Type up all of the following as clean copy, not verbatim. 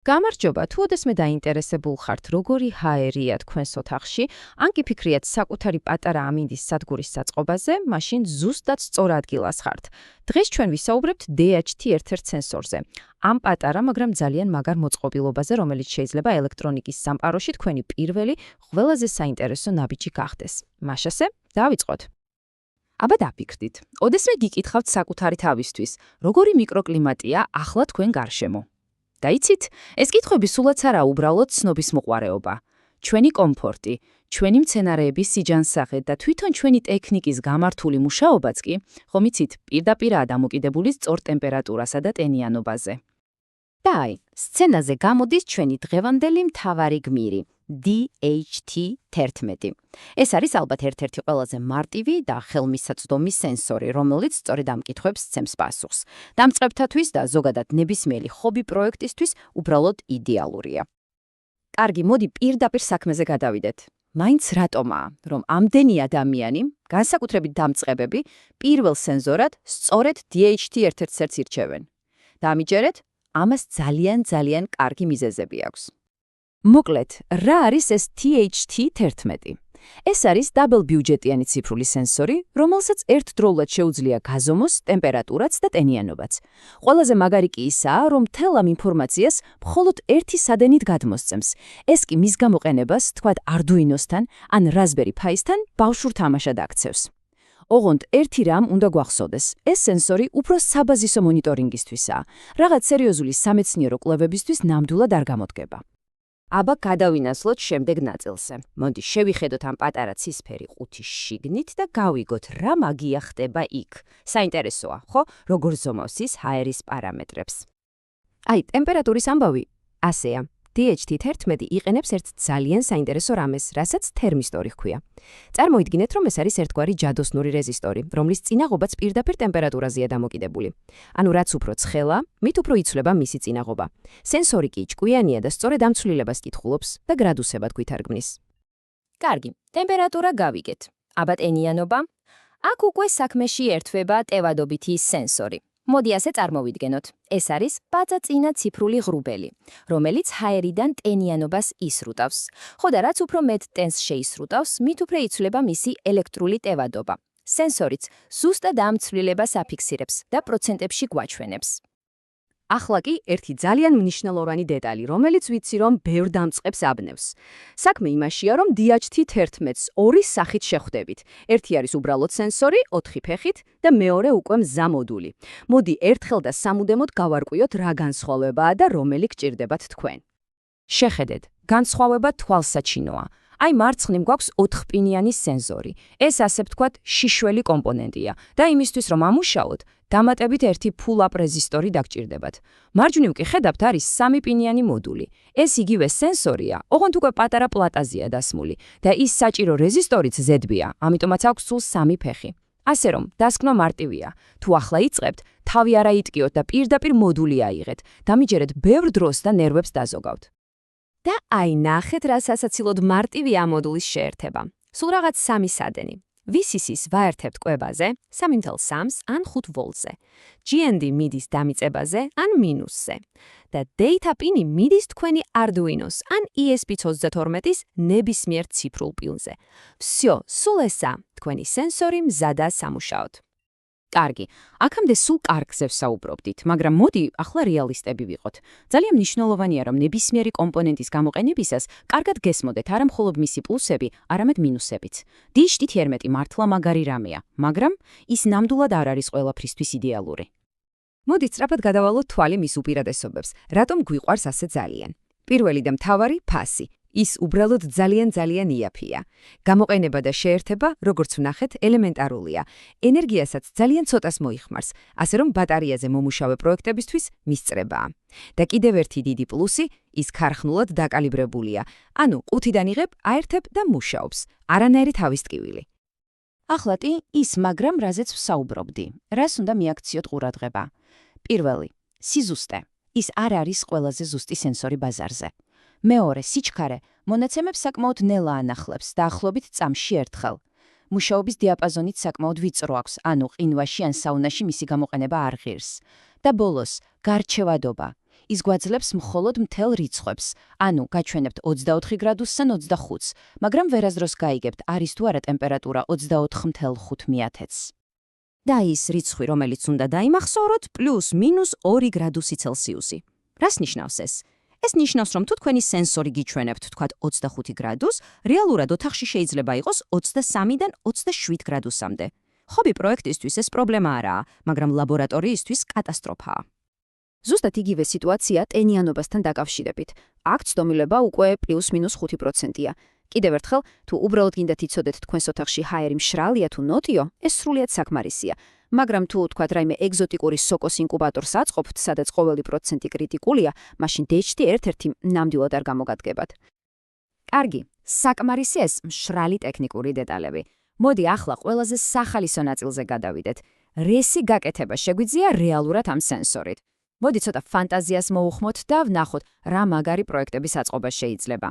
გამარჯობა, თუ ოდესმე დაინტერესებულ ხართ, როგორი ჰაერია თქვენს ოთახში, ან კი ფიქრიათ საკუთარი პატარა ამინდის სადგურის საწყობაზე, მაშინ ზუსტად სწორ ადგილას ხართ. დღეს ჩვენ ვისაუბრებთ DHT ერთ-ერთ სენსორზე. ამ პატარა, მაგრამ ძალიან მაგარ მოწყობილობაზე, რომელიც შეიძლება ელექტრონიკის სამყაროში თქვენი პირველი, ყველაზე საინტერესო ნაბიჯი გახდეს. მაშასე, დავიწყოთ. აბა დაფიქრდით. ოდესმე გიკითხავთ საკუთარი თავისთვის, როგორი მიკროკლიმატია ახლა თქვენ გარშემო. დაიცით, ეს კითხვები სულაც არა უბრალოდ ცნობის მოყვარეობა. ჩვენი კომფორტი, ჩვენი მცენარეების სიჯანსაღე და თვითონ ჩვენი ტექნიკის გამართული მუშაობაც კი, ხომ იცით, პირდაპირაა დამოკიდებული სწორ ტემპერატურასა და ტენიანობაზე. და აი, სცენაზე გამოდის ჩვენი დღევანდელი მთავარი გმირი, DHT-11. ეს არის ალბათ ერთ-ერთი ყველაზე მარტივი და ხელმისაწვდომი სენსორი, რომელიც სწორედ ამ კითხვებს სცემს პასუხს. დამწყებთათვის და ზოგადად ნებისმიერი ჰობი პროექტისთვის უბრალოდ იდეალურია. კარგი, მოდი პირდაპირ საქმეზე გადავიდეთ. მაინც რატომაა, რომ ამდენი ადამიანი, განსაკუთრებით დამწყებები, პირველ სენსორად სწორედ DHT-11-ს ირჩევენ. დამიჯერეთ, ამას ძალიან კარგი მიზეზები აქვს. მოკლედ, რა არის ეს DHT-11? ეს არის დაბლბიუჯეტიანი ციფრული სენსორი, რომელსაც ერთდროულად შეუძლია გაზომოს ტემპერატურაც და ტენიანობაც. ყველაზე მაგარი კი ისაა, რომ მთელ ამ ინფორმაციას მხოლოდ ერთი სადენით გადმოსცემს. ეს კი მის გამოყენებას, თქვათ Arduino-სთან ან Raspberry Pi-სთან ბავშვურ თამაშად აქცევს. ოღონდ ერთი რამ უნდა გვახსოვდეს, ეს სენსორი უფრო საბაზისო მონიტორინგისთვისაა, რაღაც სერიოზული სამეცნიერო კვლევებისთვის ნამდვილად არ გამოდგება. აბა გადავინაცვლოთ შემდეგ ნაწილზე. მოდი შევიხედოთ ამ პატარა ცისფერი ყუთის შიგნით და გავიგოთ, რა მაგია ხდება იქ. საინტერესოა, ხო? როგორ ზომავს ის ჰაერის პარამეტრებს. აი, ტემპერატურის ამბავი ასეა. DHT-11 იყენებს ერთ ძალიან საინტერესო რამეს, რასაც თერმისტორი ჰქვია. წარმოიდგინეთ, რომ ეს არის ერთგვარი ჯადოსნური რეზისტორი, რომლის წინაღობაც პირდაპირ ტემპერატურაზეა დამოკიდებული. ანუ რაც უფრო ცხელა, მით უფრო იცვლება მისი წინაღობა. სენსორი კი ჭკვიანია და სწორედ ამ ცვლილებას კითხულობს და გრადუსებად გვითარგმნის. კარგი, ტემპერატურა გავიგეთ. აბა ტენიანობა? აქ უკვე საქმეში ერთვება ტევადობითი სენსორი. მოდი ასე წარმოვიდგენოთ. ეს არის პაწაწინა ციფრული ღრუბელი, რომელიც ჰაერიდან ტენიანობას ისრუტავს. ხო და რაც უფრო მეტ ტენს შეისრუტავს, მით უფრო იცვლება მისი ელექტრული ტევადობა. სენსორიც ზუსტად ამ ცვლილებას აფიქსირებს და პროცენტებში გვაჩვენებს. ახლა კი ერთი ძალიან მნიშვნელოვანი დეტალი, რომელიც ვიცი, რომ ბევრ დამწყებს აბნევს. საქმე იმაშია, რომ DHT-11-ს ორი სახით შეხვდებით. ერთი არის უბრალოდ სენსორი, 4 ფეხით და მეორე უკვე მზა მოდული. მოდი ერთხელ და სამუდემოდ გავარკვიოთ, რა განსხვავებაა და რომელი გჭირდებათ თქვენ. შეხედეთ, განსხვავება თვალსაჩინოა. აი მარცხნივ გვაქვს 4-პინიანი სენსორი. ეს ასე ვთქვათ, შიშველი კომპონენტია და იმისთვის რომ ამუშაოთ, დამატებით ერთი pull-up რეზისტორი დაგჭირდებათ. მარჯვნივ კი ხედავთ არის 3-პინიანი მოდული. ეს იგივე სენსორია, ოღონდ უკვე პატარა პლატაზეა დასმული და ის საჭირო რეზისტორიც ზედბია, ამიტომაც აქვს სულ 3 ფეხი. ასე რომ, დასკვნო მარტივია. თუ ახლა იწყებთ, თავი არა იტკიოთ და პირდაპირ მოდული აიღეთ. დამიჯერეთ ბევრ დროს და ნერვებს დაზოგავთ. და აი ნახეთ, რა სასაცილოდ მარტივი ამ მოდულის შეერთება. სულ რაღაც 3 სადენი. VCC-ს ვაერთებთ კვებაზე, 3.3-ს ან 5 ვოლტზე. GND მიდის დამიწებაზე ან მინუსზე. და data pin-ი მიდის თქვენი Arduino-ს ან ESP32-ის ნებისმიერ ციფრულ პილზე. Всё, სულ ესა, თქვენი სენსორი მზადა სამუშაოდ. კარგი, აქამდე სულ კარგზე ვსაუბრობდით, მაგრამ მოდი ახლა რეალისტები ვიყოთ. ძალიან მნიშვნელოვანია, რომ ნებისმიერი კომპონენტის გამოყენებისას კარგად გესმოდეთ არა მხოლოდ მისი პლუსები, არამედ მინუსებიც. DHT-11 მართლა მაგარი რამეა, მაგრამ ის ნამდვილად არ არის ყველაფრისთვის იდეალური. მოდით სწრაფად გადავალოთ თვალი მის უპირატესობებს, რატომ გვიყვარს ასე ძალიან. პირველი და მთავარი ფასი. ის უბრალოდ ძალიან იაფია. გამოყენება და შეერთება, როგორც ვნახეთ, ელემენტარულია. ენერგიასაც ძალიან ცოტას მოიხმარს, ასე რომ ბატარეაზე მომუშავე პროექტებისთვის მისწრებაა. და კიდევ ერთი დიდი პლუსი, ის ქარხნულად დაკალიბრებულია. ანუ ყუთიდან იღებ, აერთებ და მუშაობს. არანაირი თავის ტკივილი. ახლატი ის, მაგრამ რაზეც ვსაუბრობდი. რას უნდა მიაქციოთ ყურადღება? პირველი, სიზუსტე. ის არ არის ყველაზე ზუსტი სენსორი ბაზარზე. მეორე, სიჩქარე, მონაცემებს საკმაოდ ნელა ანახლებს, დაახლოებით წამში ერთხელ. მუშაობის დიაპაზონით საკმაოდ ვიწრო აქვს, ანუ ყინვაში ან საუნაში მისი გამოყენება არ ღირს. და ბოლოს, გარჩევადობა. ის გვაძლევს მხოლოდ მთელ რიცხვებს. ანუ, გაჩვენებთ 24 გრადუსს ან 25-ს, მაგრამ ვერასდროს გაიგებთ, არის თუ არა ტემპერატურა 24.5-ს. და ის რიცხვი, რომელიც უნდა დაიმახსოვროთ, +-2 გრადუსი ცელსიუსი. რას ნიშნავს ეს? ეს ნიშნავს, რომ თუ თქვენი სენსორი გიჩვენებთ, თქვათ 25 გრადუსს, რეალურად ოთახში შეიძლება იყოს 23-დან 27 გრადუსამდე. ხობი პროექტისთვის ეს პრობლემა არაა, მაგრამ ლაბორატორიისთვის კატასტროფაა. ზუსტად იგივე სიტუაცია ტენიანობასთან დაკავშირებით. აქ ცდომილება უკვე +-5%-ია. კიდევ ერთხელ, თუ უბრალოდ გინდათ იცოდეთ თქვენს ოთახში ჰაერი მშრალია თუ ნოტიო, ეს სრულიად საკმარისია. მაგრამ თუ თქვათ რაიმე ეგზოტიკური სოკოს ინკუბატორს აწყობთ, სადაც ყოველი პროცენტი კრიტიკულია, მაშინ DHT ერთ-ერთი ნამდვილად არ გამოგადგებათ. კარგი, საკმარისი ეს მშრალი ტექნიკური დეტალები. მოდი ახლა ყველაზე სახალისო ნაწილზე გადავიდეთ. რესი გაკეთება შეგვიძლია რეალურად ამ სენსორით? მოდი ცოტა ფანტაზიას მოუხმოთ და ვნახოთ, რა მაგარი პროექტების აწყობა შეიძლება.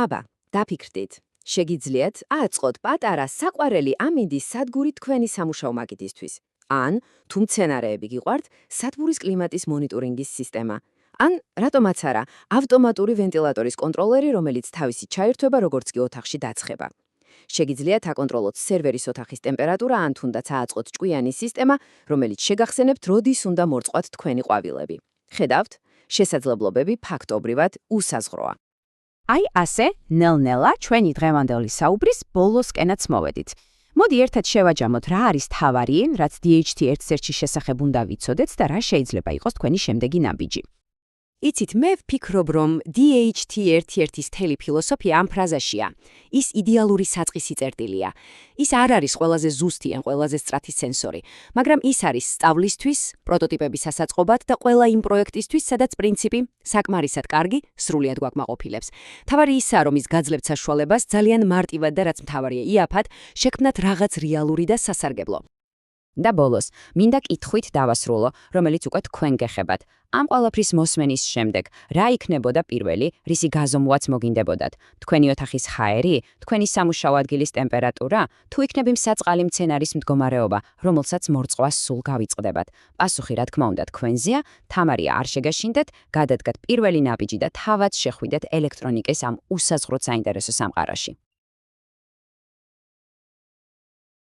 აბა, დაფიქრდით. შეგიძლიათ აწყოთ პატარა საყვარელი ამინდის სადგური თქვენი სამუშაო მაგიდისთვის. ან, თუ მცენარეები გიყვართ, სადგურის კლიმატის მონიტორინგის სისტემა. ან, რატომაც არა, ავტომატური ვენტილატორის კონტროლერი, რომელიც თავისი ჩაირთვება როგორც კი ოთახში დაცხება. შეგიძლიათ აკონტროლოთ სერვერის ოთახის ტემპერატურა, ან თუნდაც აწყოთ ჭკვიანი სისტემა, რომელიც შეგახსენებთ, როდის უნდა მორწყვათ თქვენი ყვავილები. ხედავთ, შესაძლებლობები ფაქტობრივად უსაზღროა. აი ასე, ნელ-ნელა ჩვენი დღევანდელი საუბრის ბოლოსკენაც მოვედით. მოდი ერთად შევაჯამოთ, რა არის თავარი, რაც DHT ერთ-ერთში შესახებ უნდა ვიცოდეთ და რა შეიძლება იყოს თქვენი შემდეგი ნაბიჯი. იცით, მე ვფიქრობ, რომ DHT ერთ-ერთის მთელი ფილოსოფია ამ ფრაზაშია. ის იდეალური საწყისი წერტილია. ის არ არის ყველაზე ზუსტი ან ყველაზე სწრაფი სენსორი, მაგრამ ის არის სწავლისთვის, პროტოტიპების სასაწყობად და ყველა იმ პროექტისთვის, სადაც პრინციპი საკმარისად კარგი, სრულიად გვაკმაყოფილებს. თავარი ისაა, რომ ის გაძლევთ საშუალებას ძალიან მარტივად და რაც მთავარია იაფად, შექმნათ რაღაც რეალური და სასარგებლო. და ბოლოს, მინდა კითხვით დავასრულო, რომელიც უკვე თქვენ გეხებათ. ამ ყველაფრის მოსმენის შემდეგ, რა იქნებოდა პირველი, რისი გაზომვაც მოგინდებოდათ? თქვენი ოთახის ჰაერი, თქვენი სამუშაო ადგილის ტემპერატურა, თუ იქნები მსაწყალი მცენარის მდგომარეობა, რომელსაც მორწყვას სულ გავიწყდებათ? პასუხი, რა თქმა უნდა, თქვენზეა. თამარია არ შეგაშინდეთ, გადადგათ პირველი ნაბიჯი და თავად შეხვიდეთ ელექტრონიკის ამ უსაზღვროდ საინტერესო სამყაროში.